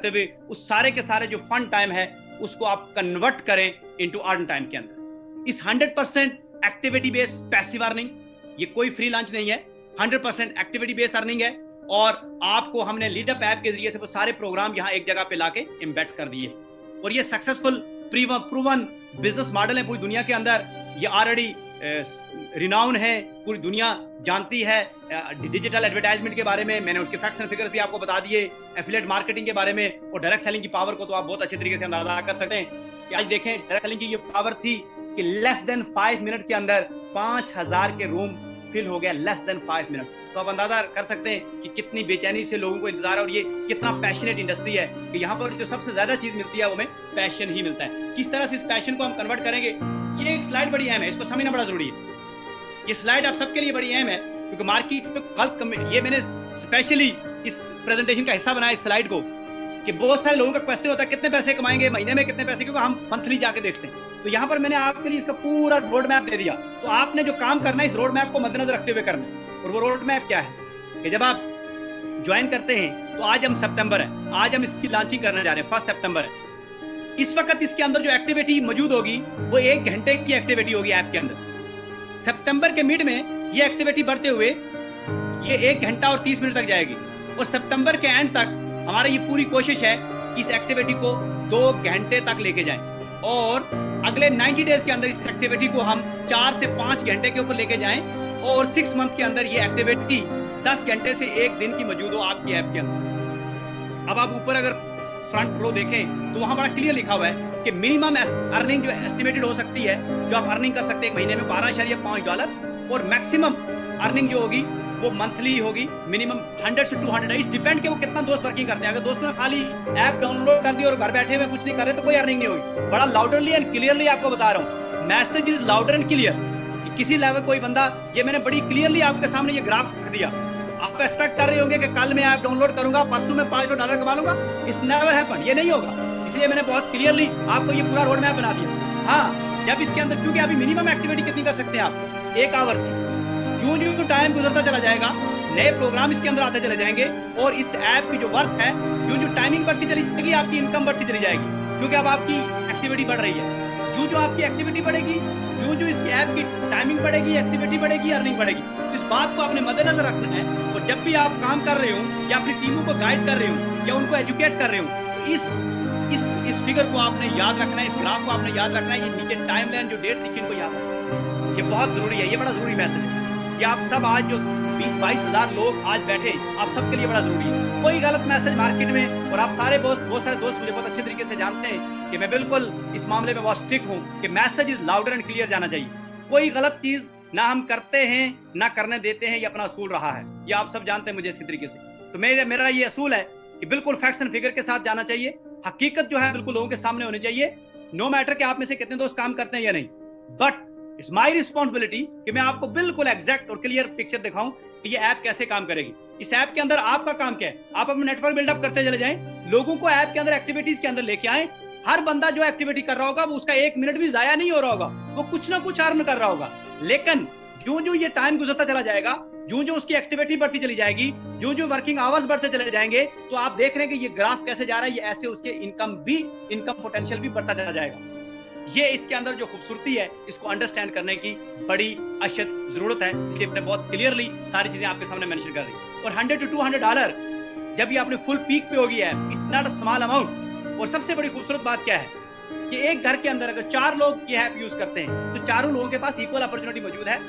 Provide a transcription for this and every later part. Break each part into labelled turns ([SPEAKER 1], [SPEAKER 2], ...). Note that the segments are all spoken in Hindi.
[SPEAKER 1] रखते हुए उस सारे के सारे जो फन टाइम है उसको आप कन्वर्ट करें इनटू अर्न टाइम के अंदर। इस 100% एक्टिविटी बेस्ड पैसिव अर्निंग, ये कोई फ्री लंच नहीं है, 100% एक्टिविटी बेस्ड अर्निंग है। और आपको हमने लीडअप ऐप के जरिए से वो सारे प्रोग्राम यहाँ एक जगह पे लाके एम्बेड कर दिए और ये सक्सेसफुल प्रूवन बिजनेस मॉडल है पूरी दुनिया के अंदर। ये ऑलरेडी रिनाउन है, पूरी दुनिया जानती है डिजिटल एडवर्टाइजमेंट के बारे में। मैंने उसके फैक्ट्स एंड फिगर्स भी आपको बता दिए, एफिलिएट मार्केटिंग के बारे में और डायरेक्ट सेलिंग की पावर को तो आप बहुत अच्छे तरीके से अंदाजा कर सकते हैं कि आज देखें डायरेक्ट सेलिंग की ये पावर थी कि लेस देन 5 मिनट के अंदर 5000 के रूम फिल हो गया, लेस देन 5 मिनट। तो आप अंदाजा कर सकते हैं कि कितनी बेचैनी से लोगों को इंतजार है और ये कितना पैशनेट इंडस्ट्री है कि यहाँ पर जो सबसे ज्यादा चीज मिलती है वो हमें पैशन ही मिलता है। किस तरह से इस पैशन को हम कन्वर्ट करेंगे, ये एक स्लाइड बड़ी अहम है, इसको समझना बड़ा जरूरी है। ये स्लाइड आप सबके लिए बड़ी अहम है क्योंकि मार्केट में कल ये मैंने स्पेशली इस प्रेजेंटेशन का हिस्सा बनाया इस स्लाइड को कि बहुत सारे लोगों का क्वेश्चन होता है कितने पैसे कमाएंगे महीने में, कितने पैसे, क्योंकि हम मंथली जाके देखते हैं। तो यहाँ पर मैंने आपके लिए इसका पूरा रोड मैप दे दिया। तो आपने जो काम करना है इस रोड मैप को मद्देनजर रखते हुए करना है। और वो रोड मैप क्या है कि जब आप ज्वाइन करते हैं तो आज हम सितंबर है, आज हम इसकी लॉन्चिंग करने जा रहे हैं, 1 सितंबर है। इस वक्त इसके अंदर जो एक्टिविटी मौजूद होगी वो 1 घंटे की एक्टिविटी होगी ऐप के अंदर। सितंबर के मिड में ये एक्टिविटी बढ़ते हुए ये 1 घंटा और 30 मिनट तक जाएगी और सितंबर के एंड तक हमारी ये पूरी कोशिश है कि इस एक्टिविटी को 2 घंटे तक लेके जाएं और अगले 90 डेज के अंदर इस एक्टिविटी को हम 4 से 5 घंटे के ऊपर लेके जाएं और 6 मंथ के अंदर ये एक्टिविटी 10 घंटे से 1 दिन की मौजूद हो आपकी ऐप के अंदर। अब आप ऊपर अगर फ्रंट रो देखें तो वहां बड़ा क्लियर लिखा हुआ है कि मिनिमम अर्निंग जो एस्टिमेटेड हो सकती है, जो आप अर्निंग कर सकते हैं एक महीने में $12.5 और मैक्सिमम अर्निंग जो होगी वो मंथली होगी मिनिमम 100 से 200। डिपेंड के वो कितना दोस्त वर्किंग करते हैं। अगर दोस्तों ने खाली ऐप डाउनलोड कर दी और घर बैठे हुए कुछ नहीं कर रहे तो कोई अर्निंग नहीं होगी। बड़ा लाउडरली एंड क्लियरली आपको बता रहा हूँ, message is louder and clear. किसी लेवल कोई बंदा, ये मैंने बड़ी क्लियरली आपके सामने ये ग्राफ रख दिया। आप एक्सपेक्ट कर रहे होंगे कि कल मैं ऐप डाउनलोड करूंगा, परसों में $500 कमा लूंगा, इट्स नेवर हैपन, ये नहीं होगा। इसलिए मैंने बहुत क्लियरली आपको ये पूरा रोड मैप बना दिया। हाँ, जब इसके अंदर, क्योंकि अभी मिनिमम एक्टिविटी कितनी कर सकते हैं आप, 1 आवर्स की। जो टाइम गुजरता चला जाएगा नए प्रोग्राम इसके अंदर आते चले जाएंगे और इस ऐप की जो वर्क है, जो टाइमिंग बढ़ती चली जाएगी, आपकी इनकम बढ़ती चली जाएगी क्योंकि अब आपकी एक्टिविटी बढ़ रही है। जो आपकी एक्टिविटी बढ़ेगी, जो इसकी ऐप की टाइमिंग बढ़ेगी, एक्टिविटी बढ़ेगी, अर्निंग बढ़ेगी। तो इस बात को आपने मद्देनजर रखना है और जब भी आप काम कर रहे हो या अपनी टीमों को गाइड कर रहे हो या उनको एजुकेट कर रहे हो तो इस फिगर को आपने याद रखना है, इस ग्राफ को आपने याद रखना है। ये नीचे टाइमलाइन जो डेट लिखी इनको याद रखना है, ये बहुत जरूरी है, ये बड़ा जरूरी मैसेज है। ये आप सब आज जो 20-22 हजार लोग आज बैठे, आप सबके लिए बड़ा जरूरी है। कोई गलत मैसेज मार्केट में, और आप सारे बहुत सारे दोस्त मुझे बहुत अच्छे तरीके से जानते हैं कि मैं बिल्कुल इस मामले में बहुत स्ट्रिक्ट हूं कि message is louder and clear जाना चाहिए। कोई गलत चीज ना हम करते हैं ना करने देते हैं, ये अपना असूल रहा है, ये आप सब जानते हैं मुझे अच्छी तरीके से। तो मेरा ये असूल है कि बिल्कुल फैक्ट्स एंड फिगर के साथ जाना चाहिए। हकीकत जो है बिल्कुल लोगों के सामने होनी चाहिए, नो मैटर कि आप में से कितने दोस्त काम करते हैं या नहीं। बट इट्स माई रिस्पॉन्सिबिलिटी कि मैं आपको बिल्कुल एग्जैक्ट और क्लियर पिक्चर दिखाऊं कि ये ऐप कैसे काम करेगी। इस ऐप के अंदर आपका काम क्या है, आप अपना नेटवर्क बिल्डअप करते चले जाएं, लोगों को ऐप के अंदर एक्टिविटीज के अंदर लेके आए। हर बंदा जो एक्टिविटी कर रहा होगा वो उसका 1 मिनट भी जाया नहीं हो रहा होगा, वो कुछ ना कुछ अर्न कर रहा होगा। लेकिन जो ये टाइम गुजरता चला जाएगा, जो उसकी एक्टिविटी बढ़ती चली जाएगी, जो वर्किंग आवर्स बढ़ते चले जाएंगे, तो आप देख रहे हैं कि ये ग्राफ कैसे जा रहा है, ये ऐसे उसके इनकम पोटेंशियल भी बढ़ता चला जाएगा। ये इसके अंदर जो खूबसूरती है, इसको अंडरस्टैंड करने की बड़ी अशद जरूरत है। इसलिए मैंने बहुत क्लियरली सारी चीजें आपके सामने मेंशन कर दी। और $100 to $200 जब ये अपने फुल पीक पे होगी है, it's not a small amount. और सबसे बड़ी खूबसूरत बात क्या है कि एक घर के अंदर अगर 4 लोग ये ऐप यूज करते हैं तो चारों लोगों के पास इक्वल अपॉर्चुनिटी मौजूद है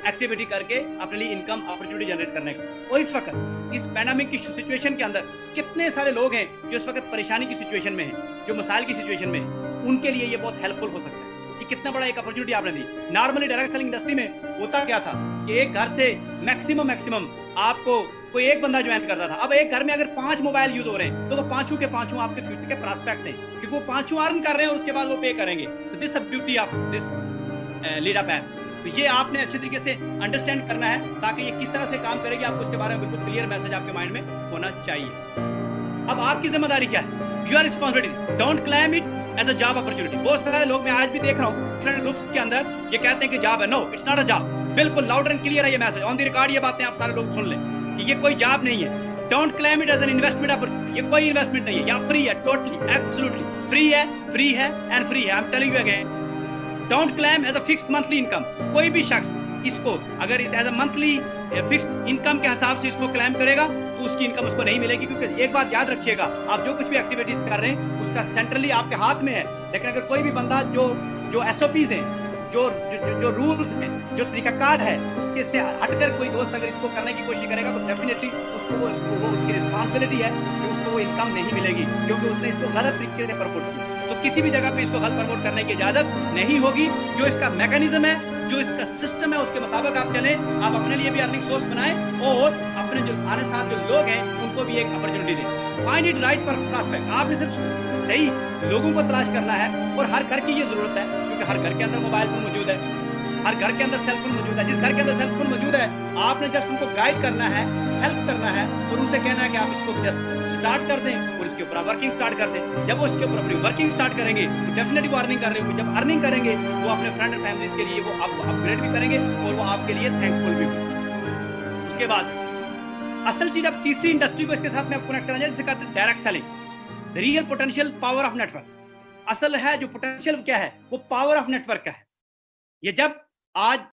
[SPEAKER 1] एक्टिविटी करके अपने लिए इनकम अपॉर्चुनिटी जनरेट करने का। और इस वक्त इस पैंडेमिक की सिचुएशन के अंदर कितने सारे लोग हैं जो इस वक्त परेशानी की सिचुएशन में हैं, जो मसाइल की सिचुएशन में हैं, उनके लिए ये बहुत हेल्पफुल हो सकता है। कि कितना बड़ा एक अपॉर्चुनिटी आपने दी। नॉर्मली डायरेक्ट सेलिंग इंडस्ट्री में होता क्या था कि एक घर से मैक्सिमम आपको कोई एक बंदा ज्वाइन करता था। अब एक घर में अगर 5 मोबाइल यूज हो रहे हैं तो वो पांचों के पांचों आपके फ्यूचर के प्रॉस्पेक्ट हैं, क्योंकि वो पांचों अर्न कर रहे हैं और उसके बाद वो पे करेंगे। So this the beauty of this lead up app. तो ये आपने अच्छे तरीके से अंडरस्टैंड करना है ताकि ये किस तरह से काम करेगी, आपको इसके बारे में बिल्कुल क्लियर मैसेज आपके माइंड में होना चाहिए। अब आपकी जिम्मेदारी क्या है? Your responsibility, don't claim it as a job opportunity. बहुत सारे लोग मैं आज भी देख रहा हूँ डिफरेंट ग्रुप्स के अंदर ये कहते हैं कि जॉब है। No, it's not a job. बिल्कुल लाउड एंड क्लियर है ये मैसेज, ऑन द रिकॉर्ड ये बातें आप सारे लोग सुन लें कि ये कोई जॉब नहीं है। Don't claim it as an investment opportunity. ये कोई इन्वेस्टमेंट नहीं है, या फ्री है, टोटली एब्सोल्युटली फ्री है एंड फ्री है। I am telling you again, don't claim as a fixed monthly income. कोई भी शख्स इसको अगर इस as a monthly fixed income के हिसाब से इसको क्लेम करेगा तो उसकी इनकम उसको नहीं मिलेगी, क्योंकि एक बात याद रखिएगा, आप जो कुछ भी एक्टिविटीज कर रहे हैं उसका सेंट्रली आपके हाथ में है। लेकिन अगर कोई भी बंदा जो एसओपीज हैं, जो रूल्स हैं, जो तरीकाकार है, उसके से हटकर कोई दोस्त अगर इसको करने की कोशिश करेगा तो डेफिनेटली उसको वो उसकी रिस्पॉन्सिबिलिटी है कि उसको वो इनकम नहीं मिलेगी, क्योंकि उसने इसको गलत तरीके से प्रमोट किया। तो किसी भी जगह पे इसको गलत प्रमोट करने की इजाजत नहीं होगी। जो इसका मैकेनिज्म है, जो इसका सिस्टम है, उसके मुताबिक आप चलें, आप अपने लिए भी अर्निंग सोर्स बनाएं और अपने जो आने साथ जो लोग हैं उनको भी एक अपॉर्चुनिटी दें। फाइंड इट राइट पर प्रॉस्पेक्ट। आपने सिर्फ सही लोगों को तलाश करना है, और हर घर की ये जरूरत है, क्योंकि हर घर के अंदर मोबाइल फोन मौजूद है, हर घर के अंदर सेल फोन मौजूद है। जिस घर के अंदर सेल फोन मौजूद है, आपने जस्ट उनको गाइड करना है, हेल्प करना है, और उनसे कहना है कि आप इसको जस्ट स्टार्ट कर दें और इसके ऊपर वर्किंग स्टार्ट कर दें। जब वो इसके ऊपर अपनी वर्किंग स्टार्ट करेंगे तो डेफिनेटली वो अर्निंग कर रहे होंगे। जब अर्निंग करेंगे वो अपने फ्रेंड एंड फैमिलीज के लिए वो आपको अपग्रेड भी करेंगे और वो आपके लिए थैंकफुल भी होंगे। उसके बाद असल चीज, अब तीसरी इंडस्ट्री को इसके साथ में कनेक्ट करना है, जिसे कहते हैं direct selling, the real potential power of network. असल है जो पोटेंशियल क्या है, वो पावर ऑफ नेटवर्क का है। ये जब आज